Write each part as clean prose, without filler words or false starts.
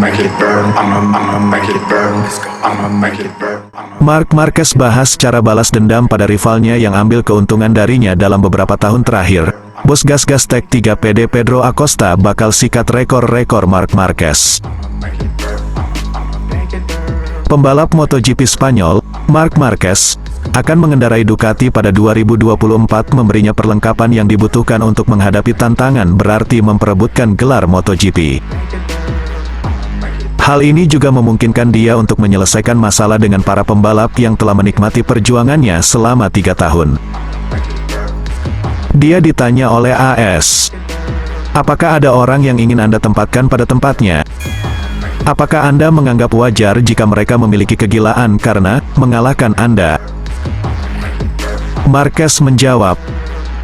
make it burn. I'ma make it burn. Let's go. I'ma make it burn. Marc Marquez bahas cara balas dendam pada rivalnya yang ambil keuntungan darinya dalam beberapa tahun terakhir. Bos gas-gas Tech 3 PD Pedro Acosta bakal sikat rekor-rekor Marc Marquez. Pembalap MotoGP Spanyol, Marc Marquez, akan mengendarai Ducati pada 2024 memberinya perlengkapan yang dibutuhkan untuk menghadapi tantangan berarti memperebutkan gelar MotoGP. Hal ini juga memungkinkan dia untuk menyelesaikan masalah dengan para pembalap yang telah menikmati perjuangannya selama 3 tahun. Dia ditanya oleh AS, apakah ada orang yang ingin Anda tempatkan pada tempatnya? Apakah Anda menganggap wajar jika mereka memiliki kegilaan karena mengalahkan Anda? Marquez menjawab,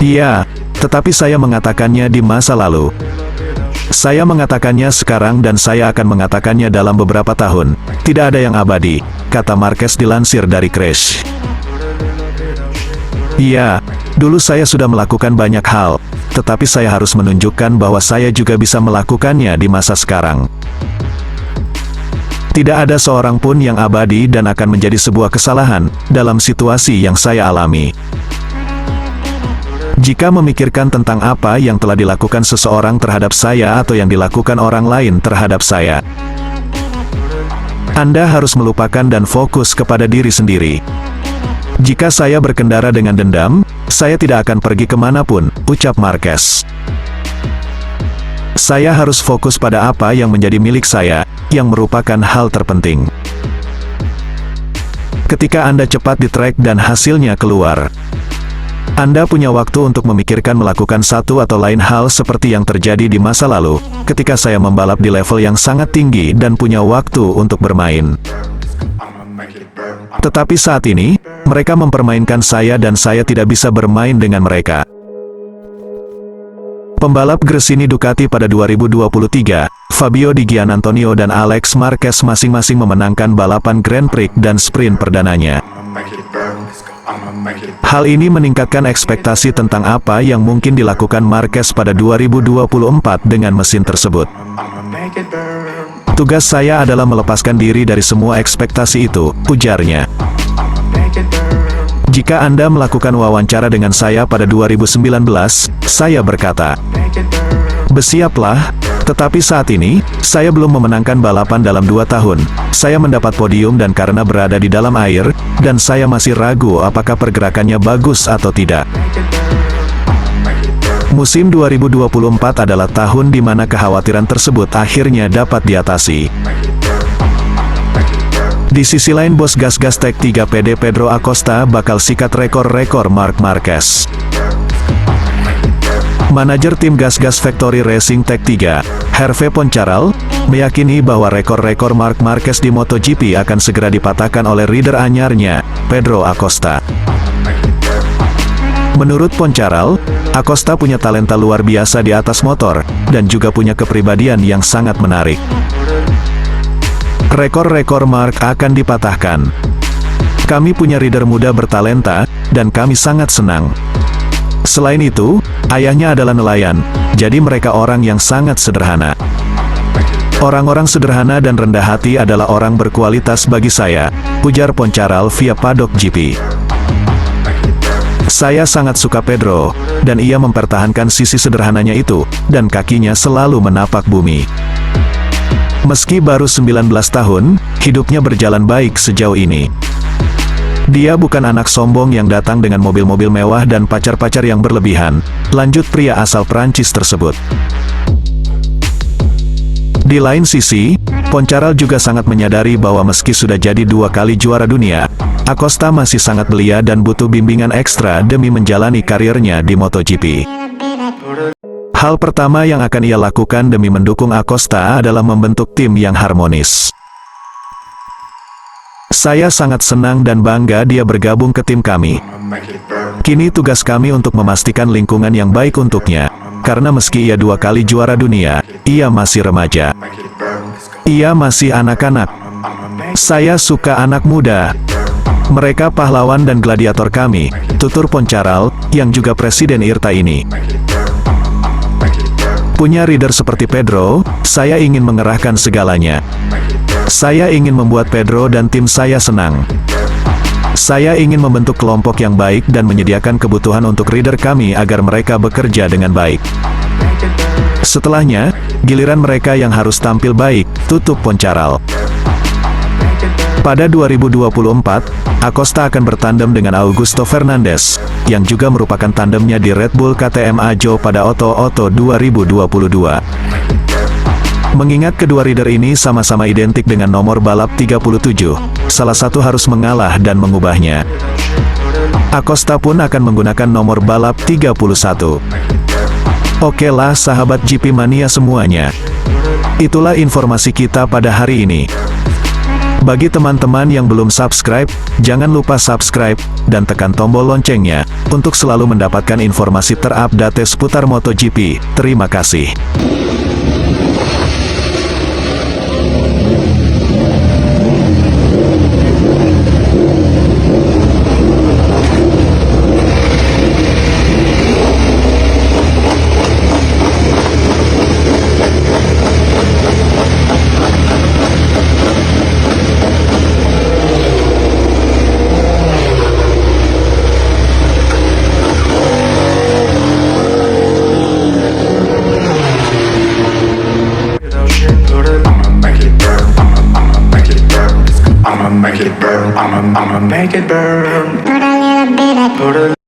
"Iya, tetapi saya mengatakannya di masa lalu. Saya mengatakannya sekarang dan saya akan mengatakannya dalam beberapa tahun. Tidak ada yang abadi," kata Marquez dilansir dari Crash. "Iya, dulu saya sudah melakukan banyak hal, tetapi saya harus menunjukkan bahwa saya juga bisa melakukannya di masa sekarang. Tidak ada seorang pun yang abadi dan akan menjadi sebuah kesalahan dalam situasi yang saya alami. Jika memikirkan tentang apa yang telah dilakukan seseorang terhadap saya atau yang dilakukan orang lain terhadap saya, Anda harus melupakan dan fokus kepada diri sendiri. Jika saya berkendara dengan dendam, saya tidak akan pergi kemanapun," ucap Marquez. "Saya harus fokus pada apa yang menjadi milik saya, yang merupakan hal terpenting. Ketika Anda cepat di trek dan hasilnya keluar, Anda punya waktu untuk memikirkan melakukan satu atau lain hal seperti yang terjadi di masa lalu, ketika saya membalap di level yang sangat tinggi dan punya waktu untuk bermain. Tetapi saat ini, mereka mempermainkan saya dan saya tidak bisa bermain dengan mereka." Pembalap Gresini Ducati pada 2023, Fabio Di Giannantonio dan Alex Marquez masing-masing memenangkan balapan Grand Prix dan sprint perdananya. Hal ini meningkatkan ekspektasi tentang apa yang mungkin dilakukan Marquez pada 2024 dengan mesin tersebut. "Tugas saya adalah melepaskan diri dari semua ekspektasi itu," ujarnya. "Jika Anda melakukan wawancara dengan saya pada 2019, saya berkata, 'Bersiaplah,' tetapi saat ini, saya belum memenangkan balapan dalam 2 tahun. Saya mendapat podium dan karena berada di dalam air, dan saya masih ragu apakah pergerakannya bagus atau tidak. Musim 2024 adalah tahun di mana kekhawatiran tersebut akhirnya dapat diatasi." Di sisi lain, bos gas-gas Tech 3 PD Pedro Acosta bakal sikat rekor-rekor Marc Marquez. Manajer tim gas-gas Factory Racing Tech 3, Hervé Poncharal, meyakini bahwa rekor-rekor Marc Marquez di MotoGP akan segera dipatahkan oleh rider anyarnya, Pedro Acosta. Menurut Poncharal, Acosta punya talenta luar biasa di atas motor, dan juga punya kepribadian yang sangat menarik. Rekor-rekor Marc akan dipatahkan. Kami punya rider muda bertalenta, dan kami sangat senang. Selain itu, ayahnya adalah nelayan, jadi mereka orang yang sangat sederhana. Orang-orang sederhana dan rendah hati adalah orang berkualitas bagi saya, ujar Poncharal via Paddock GP. "Saya sangat suka Pedro, dan ia mempertahankan sisi sederhananya itu, dan kakinya selalu menapak bumi. Meski baru 19 tahun, hidupnya berjalan baik sejauh ini. Dia bukan anak sombong yang datang dengan mobil-mobil mewah dan pacar-pacar yang berlebihan," lanjut pria asal Prancis tersebut. Di lain sisi, Poncharal juga sangat menyadari bahwa meski sudah jadi 2 kali juara dunia, Acosta masih sangat belia dan butuh bimbingan ekstra demi menjalani karirnya di MotoGP. Hal pertama yang akan ia lakukan demi mendukung Acosta adalah membentuk tim yang harmonis. "Saya sangat senang dan bangga dia bergabung ke tim kami. Kini tugas kami untuk memastikan lingkungan yang baik untuknya, karena meski ia 2 kali juara dunia, ia masih remaja. Ia masih anak-anak. Saya suka anak muda. Mereka pahlawan dan gladiator kami," tutur Poncharal, yang juga presiden IRTA ini. Punya reader seperti Pedro, saya ingin mengerahkan segalanya. Saya ingin membuat Pedro dan tim saya senang. Saya ingin membentuk kelompok yang baik dan menyediakan kebutuhan untuk reader kami agar mereka bekerja dengan baik. Setelahnya, giliran mereka yang harus tampil baik, tutup Poncharal. Pada 2024, Acosta akan bertandem dengan Augusto Fernandez, yang juga merupakan tandemnya di Red Bull KTM Ajo pada Auto 2022. Mengingat kedua rider ini sama-sama identik dengan nomor balap 37, salah satu harus mengalah dan mengubahnya. Acosta pun akan menggunakan nomor balap 31. Oke lah sahabat GP Mania semuanya. Itulah informasi kita pada hari ini. Bagi teman-teman yang belum subscribe, jangan lupa subscribe, dan tekan tombol loncengnya, untuk selalu mendapatkan informasi terupdate seputar MotoGP. Terima kasih. I'ma make it burn. I'ma make it burn. Put a little bit of